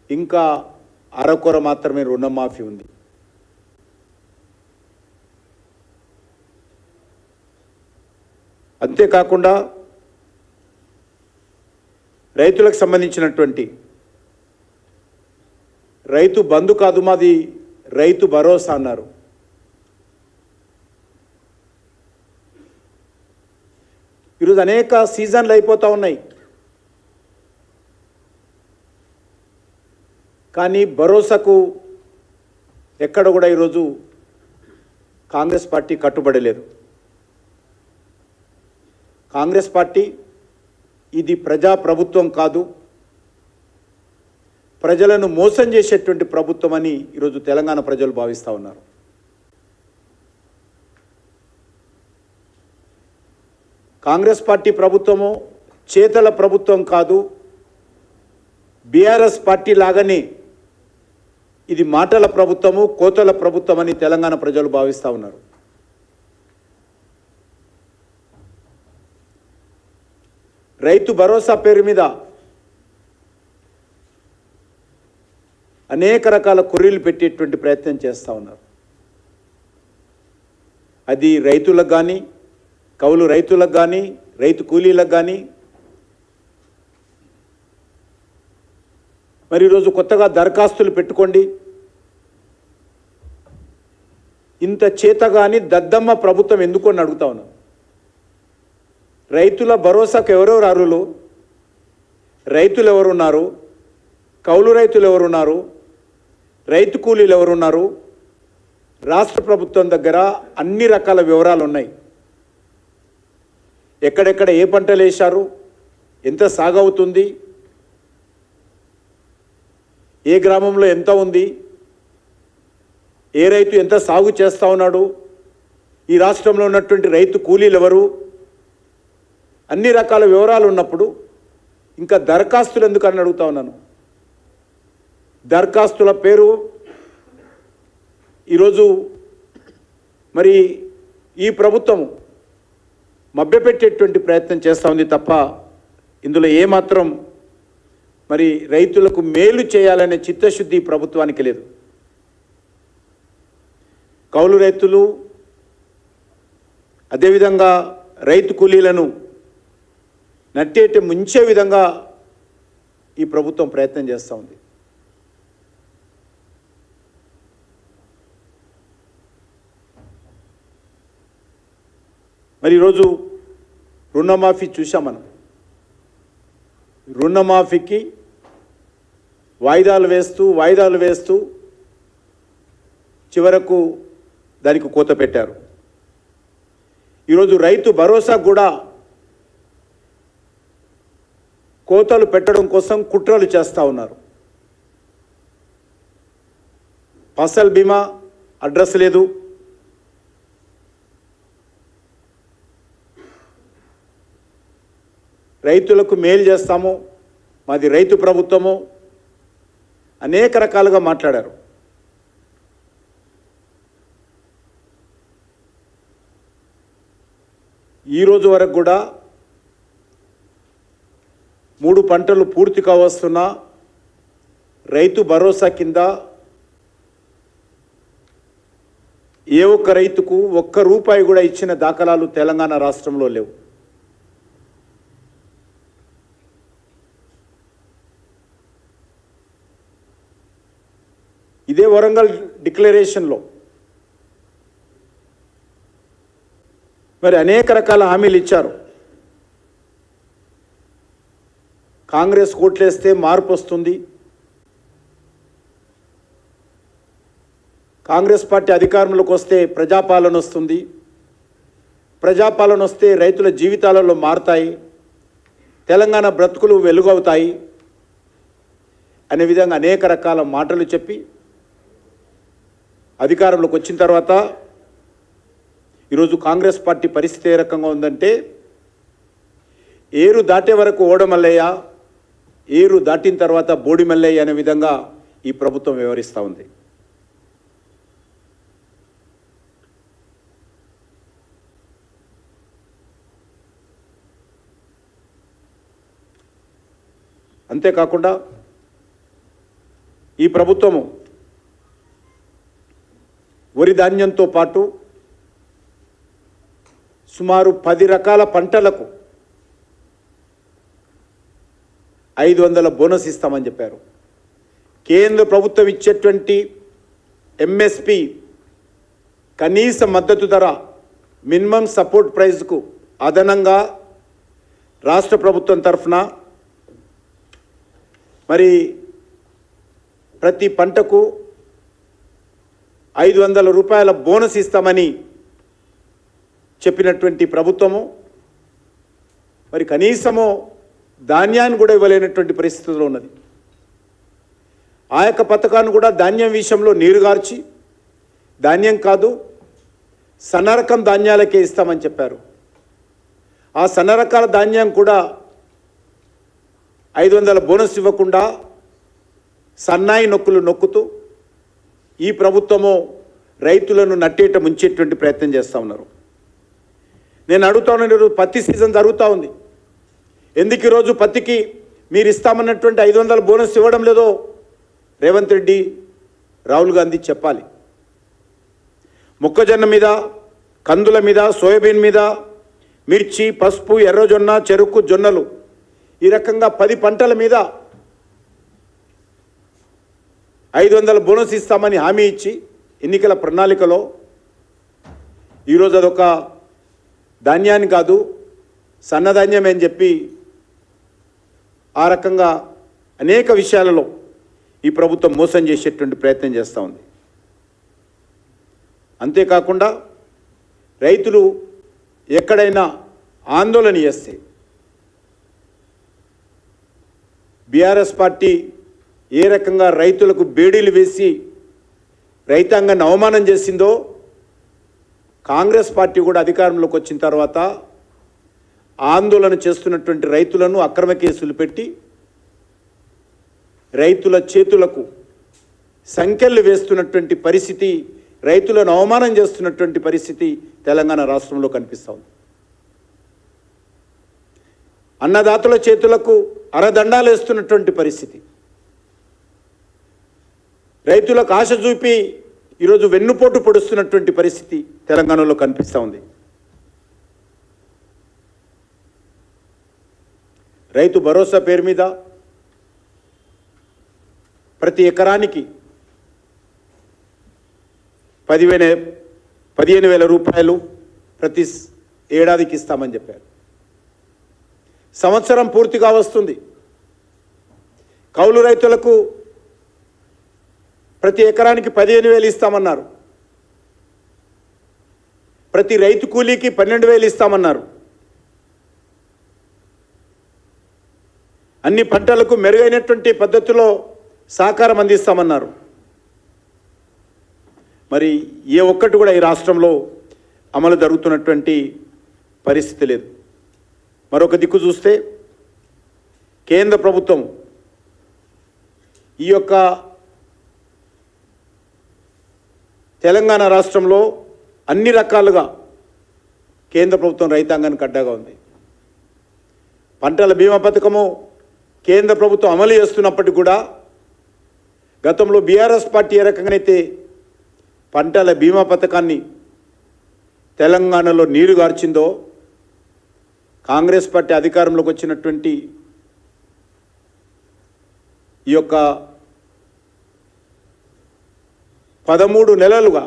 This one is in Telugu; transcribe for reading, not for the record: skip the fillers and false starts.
ఇంకా అరకొర మాత్రమే రుణమాఫీ ఉంది. అంతేకాకుండా రైతులకు సంబంధించినటువంటి రైతు బంధు కాదు, మాది రైతు భరోసా అన్నారు. ఈరోజు అనేక సీజన్లు అయిపోతూ ఉన్నాయి, కానీ భరోసాకు ఎక్కడ కూడా ఈరోజు కాంగ్రెస్ పార్టీ కట్టుబడలేదు. కాంగ్రెస్ పార్టీ ఇది ప్రజాప్రభుత్వం కాదు, ప్రజలను మోసం చేసేటువంటి ప్రభుత్వం అని ఈరోజు తెలంగాణ ప్రజలు భావిస్తూ ఉన్నారు. కాంగ్రెస్ పార్టీ ప్రభుత్వము చేతల ప్రభుత్వం కాదు, బీఆర్ఎస్ పార్టీ లాగానే ఇది మాటల ప్రభుత్వము, కోతల ప్రభుత్వం అని తెలంగాణ ప్రజలు భావిస్తూ ఉన్నారు. రైతు భరోసా పేరు మీద అనేక రకాల కొర్రీలు పెట్టేటువంటి ప్రయత్నం చేస్తూ ఉన్నారు. అది రైతులకు కానీ, కౌలు రైతులకు కానీ, రైతు కూలీలకు కానీ, మరి ఈరోజు కొత్తగా దరఖాస్తులు పెట్టుకోండి, ఇంత చేతగాని దద్దమ్మ ప్రభుత్వం ఎందుకు అని అడుగుతా ఉన్నాను. రైతుల భరోసాకు ఎవరెవరు అర్హులు, రైతులు ఎవరున్నారు, కౌలు రైతులు ఎవరున్నారు, రైతు కూలీలు ఎవరున్నారు, రాష్ట్ర ప్రభుత్వం దగ్గర అన్ని రకాల వివరాలు ఉన్నాయి. ఎక్కడెక్కడ ఏ పంటలు వేశారు, ఎంత సాగవుతుంది, ఏ గ్రామంలో ఎంత ఉంది, ఏ రైతు ఎంత సాగు చేస్తూ ఉన్నాడు, ఈ రాష్ట్రంలో ఉన్నటువంటి రైతు కూలీలు ఎవరు, అన్ని రకాల వివరాలు ఉన్నప్పుడు ఇంకా దరఖాస్తులు ఎందుకు అని అడుగుతా ఉన్నాను. దరఖాస్తుల పేరు ఈరోజు మరి ఈ ప్రభుత్వం మభ్యపెట్టేటువంటి ప్రయత్నం చేస్తూ ఉంది తప్ప ఇందులో ఏమాత్రం మరి రైతులకు మేలు చేయాలనే చిత్తశుద్ధి ప్రభుత్వానికి లేదు. కౌలు రైతులు అదేవిధంగా రైతు కూలీలను నట్టేట ముంచే విధంగా ఈ ప్రభుత్వం ప్రయత్నం చేస్తూ ఉంది. మరి ఈరోజు రుణమాఫీ చూసాం మనం. రుణమాఫీకి వాయిదాలు వేస్తూ చివరకు దానికి కోత పెట్టారు. ఈరోజు రైతు భరోసా కూడా కోతలు పెట్టడం కోసం కుట్రలు చేస్తూ ఉన్నారు. ఫసల్ బీమా అడ్రస్ లేదు, రైతులకు మేలు చేస్తాము, మాది రైతు ప్రభుత్వము, అనేక రకాలుగా మాట్లాడారు. ఈరోజు వరకు కూడా 3 పంటలు పూర్తి కావస్తున్నా రైతు భరోసా కింద ఏ ఒక్క రైతుకు ₹1 కూడా ఇచ్చిన దాఖలాలు తెలంగాణ రాష్ట్రంలో లేవు. ఇదే వరంగల్ డిక్లరేషన్లో మరి అనేక రకాల హామీలు ఇచ్చారు. కాంగ్రెస్ కోట్లేస్తే మార్పు వస్తుంది, కాంగ్రెస్ పార్టీ అధికారంలోకి వస్తే ప్రజాపాలన వస్తుంది, ప్రజాపాలన వస్తే రైతుల జీవితాలలో మారుతాయి, తెలంగాణ బ్రతుకులు వెలుగవుతాయి అనే విధంగా అనేక రకాల మాటలు చెప్పి అధికారంలోకి వచ్చిన తర్వాత ఈరోజు కాంగ్రెస్ పార్టీ పరిస్థితి ఏ రకంగా ఉందంటే, ఏరు దాటే వరకు ఓడమల్లయ్య, ఏరు దాటిన తర్వాత బోడి మల్లయ్య అనే విధంగా ఈ ప్రభుత్వం వ్యవహరిస్తూ ఉంది. అంతేకాకుండా ఈ ప్రభుత్వము వరి ధాన్యంతో పాటు సుమారు 10 రకాల పంటలకు 500 బోనస్ ఇస్తామని చెప్పారు. కేంద్ర ప్రభుత్వం ఇచ్చేటువంటి ఎంఎస్పి కనీస మద్దతు ధర మినిమం సపోర్ట్ ప్రైస్కు అదనంగా రాష్ట్ర ప్రభుత్వం తరఫున మరి ప్రతి పంటకు 500 రూపాయల బోనస్ ఇస్తామని చెప్పినటువంటి ప్రభుత్వము మరి కనీసము ధాన్యాన్ని కూడా ఇవ్వలేనటువంటి పరిస్థితుల్లో ఉన్నది. ఆ యొక్క పథకాన్ని కూడా ధాన్యం విషయంలో నీరుగార్చి ధాన్యం కాదు సన్నరకం ధాన్యాలకే ఇస్తామని చెప్పారు. ఆ సన్నరకాల ధాన్యం కూడా 500 బోనస్ ఇవ్వకుండా సన్నాయి నొక్కులు నొక్కుతూ ఈ ప్రభుత్వము రైతులను నట్టేట ముంచేటువంటి ప్రయత్నం చేస్తూ ఉన్నారు. నేను అడుగుతా ఉన్నాను, ఈరోజు పత్తి సీజన్ జరుగుతూ ఉంది. ఎందుకు ఈరోజు పత్తికి మీరు ఇస్తామన్నటువంటి 500 బోనస్ ఇవ్వడం లేదో రేవంత్ రెడ్డి, రాహుల్ గాంధీ చెప్పాలి. మొక్కజొన్న మీద, కందుల మీద, సోయాబీన్ మీద, మిర్చి, పసుపు, ఎర్రజొన్న, చెరుకు, జొన్నలు ఈ రకంగా 10 పంటల మీద 500 బోనస్ ఇస్తామని హామీ ఇచ్చి ఎన్నికల ప్రణాళికలో ఈరోజు అదొక ధాన్యాన్ని కాదు సన్నధాన్యమే అని చెప్పి ఆ రకంగా అనేక విషయాలలో ఈ ప్రభుత్వం మోసం చేసేటువంటి ప్రయత్నం చేస్తూ ఉంది. అంతేకాకుండా రైతులు ఎక్కడైనా ఆందోళన చేస్తే బీఆర్ఎస్ పార్టీ ఏ రకంగా రైతులకు బేడీలు వేసి రైతాంగాన్ని అవమానం చేసిందో కాంగ్రెస్ పార్టీ కూడా అధికారంలోకి వచ్చిన తర్వాత ఆందోళన చేస్తున్నటువంటి రైతులను అక్రమ కేసులు పెట్టి రైతుల చేతులకు సంకెళ్ళు వేస్తున్నటువంటి పరిస్థితి, రైతులను అవమానం చేస్తున్నటువంటి పరిస్థితి తెలంగాణ రాష్ట్రంలో కనిపిస్తూ ఉంది. అన్నదాతల చేతులకు అరదండాలు వేస్తున్నటువంటి పరిస్థితి, రైతులకు ఆశ చూపి ఈరోజు వెన్నుపోటు పొడుస్తున్నటువంటి పరిస్థితి తెలంగాణలో కనిపిస్తూ ఉంది. రైతు భరోసా పేరు మీద ప్రతి ఎకరానికి 15,000 రూపాయలు ప్రతి ఏడాదికి ఇస్తామని చెప్పారు. సంవత్సరం పూర్తిగా వస్తుంది. కౌలు రైతులకు ప్రతి ఎకరానికి 15,000 ఇస్తామన్నారు. ప్రతి రైతు కూలీకి 12,000 ఇస్తామన్నారు. అన్ని పంటలకు మెరుగైనటువంటి పద్ధతిలో సహకారం అందిస్తామన్నారు. మరి ఏ ఒక్కటి కూడా ఈ రాష్ట్రంలో అమలు జరుగుతున్నటువంటి పరిస్థితి లేదు. మరొక దిక్కు చూస్తే కేంద్ర ప్రభుత్వం ఈ యొక్క తెలంగాణ రాష్ట్రంలో అన్ని రకాలుగా కేంద్ర ప్రభుత్వం రైతాంగానికి అడ్డాగా ఉంది. పంటల బీమా పథకము కేంద్ర ప్రభుత్వం అమలు చేస్తున్నప్పటికీ కూడా గతంలో బీఆర్ఎస్ పార్టీ ఏ రకంగానైతే పంటల బీమా పథకాన్ని తెలంగాణలో నీరుగార్చిందో కాంగ్రెస్ పార్టీ అధికారంలోకి వచ్చినటువంటి ఈ యొక్క 13 నెలలుగా